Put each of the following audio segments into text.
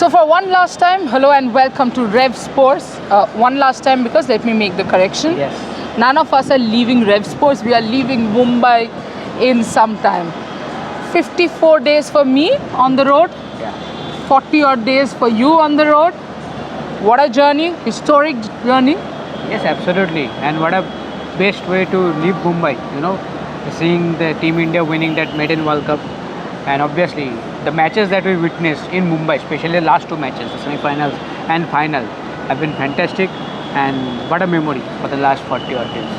So for one last time, hello and welcome to Rev Sports. One last time because let me make the correction. Yes. None of us are leaving Rev Sports. We are leaving Mumbai in some time. 54 days for me on the road. Yeah. 40 odd days for you on the road. What a journey, historic journey. Yes, absolutely. And what a best way to leave Mumbai, seeing the Team India winning that maiden World Cup. And obviously, the matches that we witnessed in Mumbai, especially the last two matches, the semi-finals and final, have been fantastic. And what a memory for the last 40 odd days.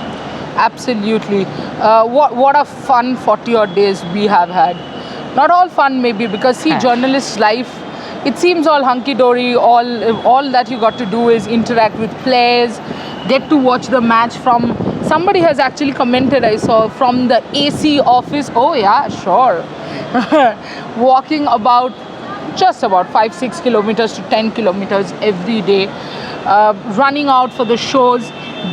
Absolutely. What a fun 40 odd days we have had. Not all fun maybe because see journalist life, it seems all hunky-dory. All that you got to do is interact with players, get to watch the match from, somebody has actually commented, I saw, from the AC office. Oh yeah, sure. Walking about just about 5-6 kilometers to 10 kilometers every day, running out for the shows,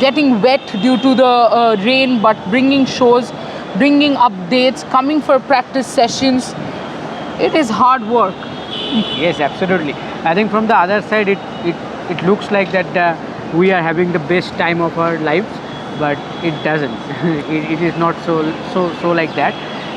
getting wet due to the rain, but bringing shows, bringing updates, coming for practice sessions. It is hard work. Yes, absolutely. I think from the other side, it looks like that we are having the best time of our lives, but it doesn't. it is not so like that.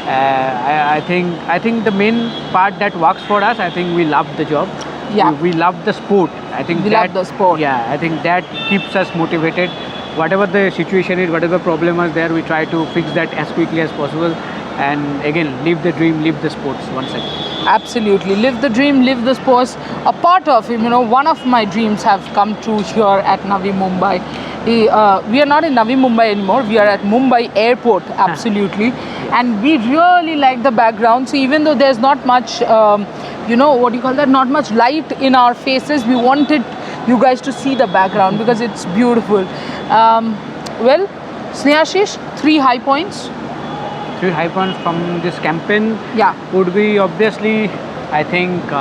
I think the main part that works for us, I think we love the job. Yeah. We love the sport. I think We love the sport. Yeah, I think that keeps us motivated. Whatever the situation is, whatever problem is there, we try to fix that as quickly as possible. And again, live the dream, live the sports once again. Absolutely. Live the dream, live the sports. A part of him, one of my dreams have come true here at Navi Mumbai. We are not in Navi Mumbai anymore. We are at Mumbai Airport, absolutely. And we really like the background. So even though there's not much, not much light in our faces, we wanted you guys to see the background because it's beautiful. Well, Snehashish, 3 high points. 3 high points from this campaign would be obviously, I think...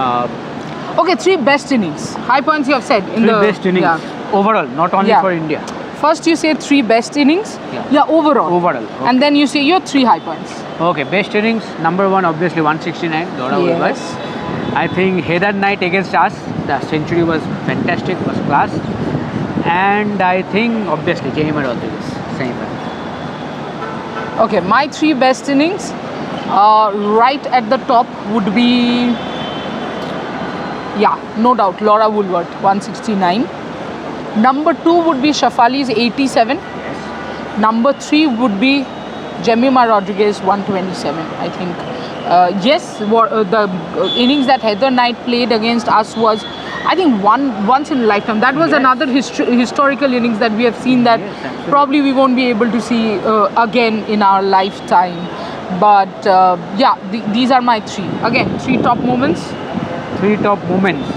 okay, 3 best innings. High points you have said. In 3 best innings overall, not only for India. First you say 3 best innings. Yeah, overall. Overall. Okay. And then you say your 3 high points. Okay, best innings. Number 1, obviously 169. Yes. I think Heather Knight against us, the century was fantastic, was class. And I think obviously Jemimah Rodriguez, semi-final. Okay, my 3 best innings, right at the top would be, no doubt, Laura Woolworth, 169. Number 2 would be Shafali's 87. Yes. Number 3 would be Jemimah Rodriguez, 127, I think. The innings that Heather Knight played against us was, I think, once in a lifetime. That was another historical innings that we have seen that probably we won't be able to see again in our lifetime. But these are my 3. Again, 3 top moments. 3 top moments.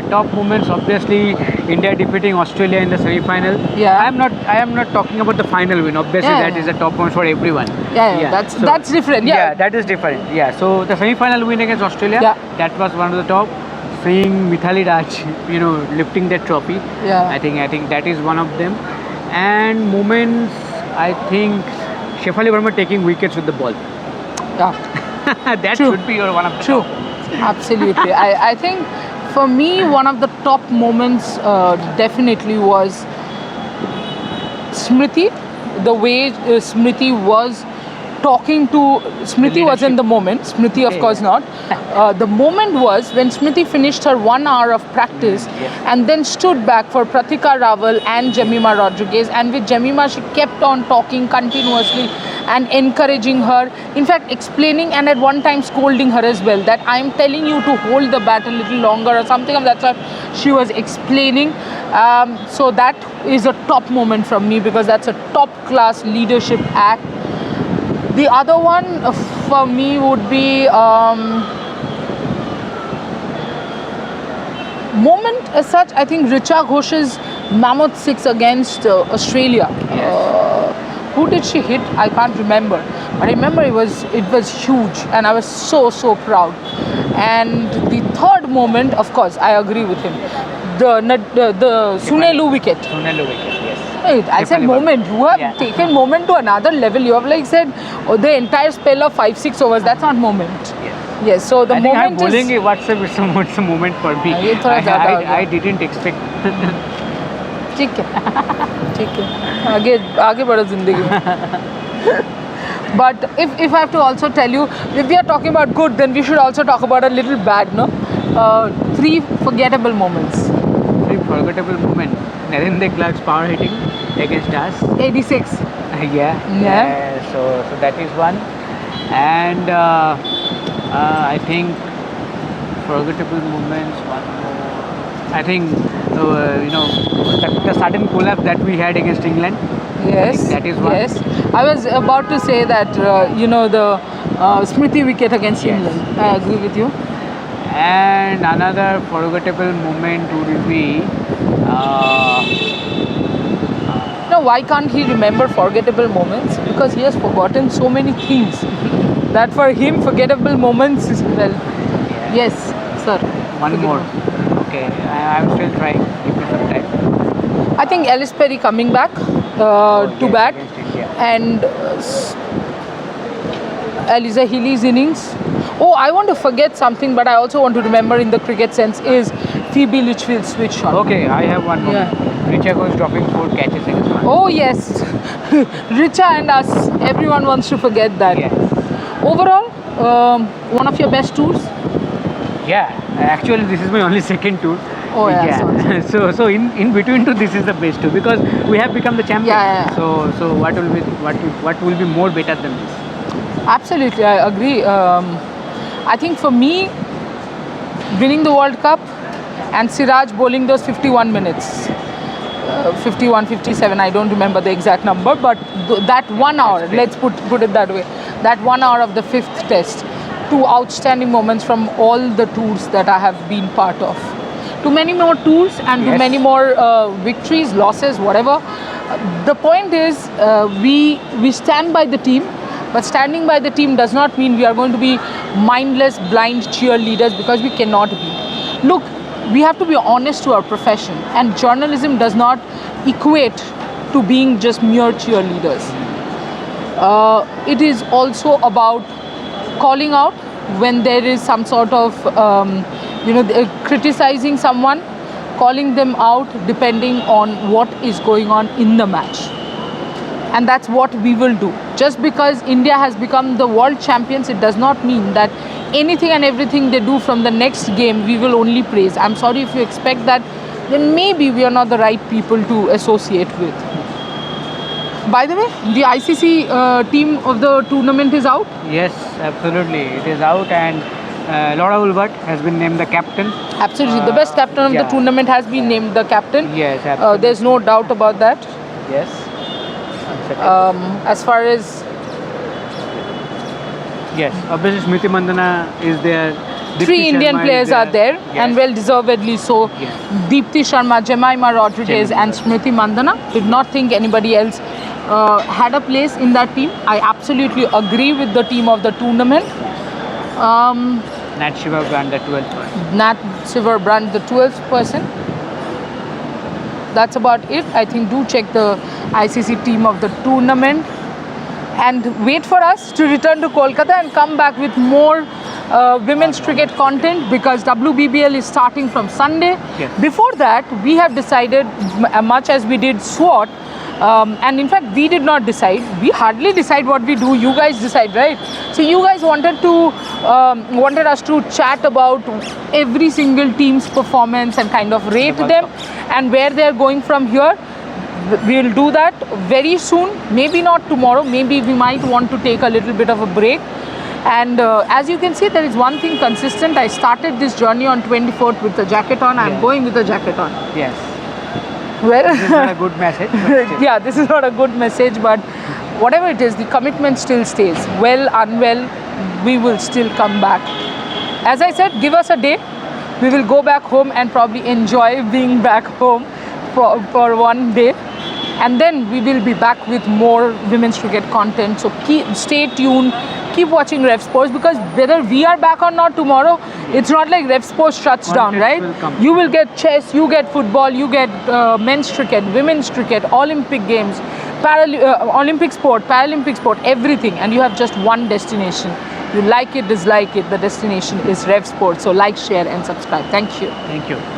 Top moments, obviously, India defeating Australia in the semi-final. Yeah. I am not talking about the final win. Obviously, that is a top moment for everyone. That's different. Yeah, that is different. Yeah, so the semi-final win against Australia, that was one of the top. Seeing Mithali Raj, lifting that trophy. Yeah. I think that is one of them. And moments, I think Shefali Verma taking wickets with the ball. Yeah. That should be your one of the True. top. Absolutely. I think for me, one of the top moments definitely was Smriti. The way Smriti was talking to, Smriti was in the moment, Smriti of course not. The moment was when Smriti finished her 1 hour of practice and then stood back for Pratika Rawal and Jemimah Rodriguez, and with Jemimah she kept on talking continuously and encouraging her, in fact explaining and at one time scolding her as well, that I am telling you to hold the bat a little longer or something of that sort. She was explaining. So that is a top moment from me because that's a top class leadership act. The other one for me would be moment as such, I think Richa Ghosh's mammoth 6 against Australia. Who did she hit? I can't remember. But I remember it was huge and I was so proud. And the third moment, of course, I agree with him. The Sunelu wicket. Sunelu wicket, yes. Wait, I said Triple moment. You have Yeah. taken moment to another level. You have like said the entire spell of 5-6 overs. That's not moment. Yes. Yes. So the I think I'm moment bowling is. what's a moment for me. ये थोड़ा ज़्यादा हो गया। I didn't expect. ठीक है, ठीक है। आगे आगे बढ़ो जिंदगी में। But if I have to also tell you, if we are talking about good, then we should also talk about a little bad, no? 3 forgettable moments. Very forgettable moment. Narendra Clark's power hitting against us. 86. Yeah. So that is one, and I think forgettable moments. One more. I think the sudden collapse that we had against England. Yes. that is one. Yes. I was about to say that the Smriti wicket against Yes. England. I agree with you. And another forgettable moment would be Now, why can't he remember forgettable moments? Because he has forgotten so many things that for him, forgettable moments is well. Yes, sir. one Forget more. me. Okay, I'm still trying. Give me some time. I think Ellis Perry coming back to Yes, bat, against India. and Eliza Healy's innings. Oh, I want to forget something, but I also want to remember in the cricket sense is Phoebe Litchfield's switch shot. Okay, I have one more. Yeah. Richa goes dropping 4 catches against one. Oh yes, Richa and us. Everyone wants to forget that. Yes. Overall, one of your best tours. Yeah, actually this is my only second tour. Oh, yeah, sorry. so in between to this is the best tour because we have become the champion. Yeah. So what will be more better than this? Absolutely, I agree. I think for me, winning the World Cup and Siraj bowling those 51 minutes, 51, 57, I don't remember the exact number, but that 1 hour, let's put it that way, that 1 hour of the 5th test, 2 outstanding moments from all the tours that I have been part of. To many more tours and to Yes. many more victories, losses, whatever. The point is, we stand by the team, but standing by the team does not mean we are going to be mindless, blind cheerleaders, because we cannot be. Look, we have to be honest to our profession, and journalism does not equate to being just mere cheerleaders. It is also about calling out when there is some sort of criticizing someone, calling them out depending on what is going on in the match. And that's what we will do. Just because India has become the world champions, it does not mean that anything and everything they do from the next game we will only praise. I'm sorry, if you expect that, then maybe we are not the right people to associate with. By the way, the ICC team of the tournament is out. Yes, absolutely. It is out, and Laura Ulbert has been named the captain. Absolutely, the best captain of the yeah. tournament has been named the captain. Yes, absolutely. There's no doubt about that. Yes. As far as Yes, obviously Smriti Mandhana is there. Deepti 3 Indian Sharma is players are there, Yes. and well deservedly so. Yes. Deepti Sharma, Jemima Rodriguez, Jemima and Smriti Mandhana. Did not think anybody else had a place in that team. I absolutely agree with the team of the tournament. Nat Shiva Brand, the 12th one. Nat Silver Brand, the 12th person. That's about it. I think do check the ICC team of the tournament and wait for us to return to Kolkata and come back with more women's cricket content, because WBBL is starting from Sunday. Yes. Before that, we have decided, much as we did SWAT, and in fact we did not decide, we hardly decide what we do, you guys decide, right? So you guys wanted us to chat about every single team's performance and kind of rate them and where they are going from here. We'll do that very soon, maybe not tomorrow, maybe we might want to take a little bit of a break. And as you can see, there is one thing consistent. I started this journey on 24th with the jacket on. I'm Yeah. going with the jacket on. Yes. Well, This is not a good message. but still. yeah, this is not a good message, but whatever it is, the commitment still stays. Well, unwell, we will still come back. As I said, give us a day. We will go back home and probably enjoy being back home for one day. And then we will be back with more women's cricket content. So stay tuned, keep watching Rev Sports, because whether we are back or not tomorrow, it's not like Rev Sports shuts down, Content right? will come. You will get chess, you get football, you get men's cricket, women's cricket, Olympic games, Olympic sport, Paralympic sport, everything, and you have just one destination. You like it, dislike it, the destination is Rev Sports. So like, share and subscribe. Thank you. Thank you.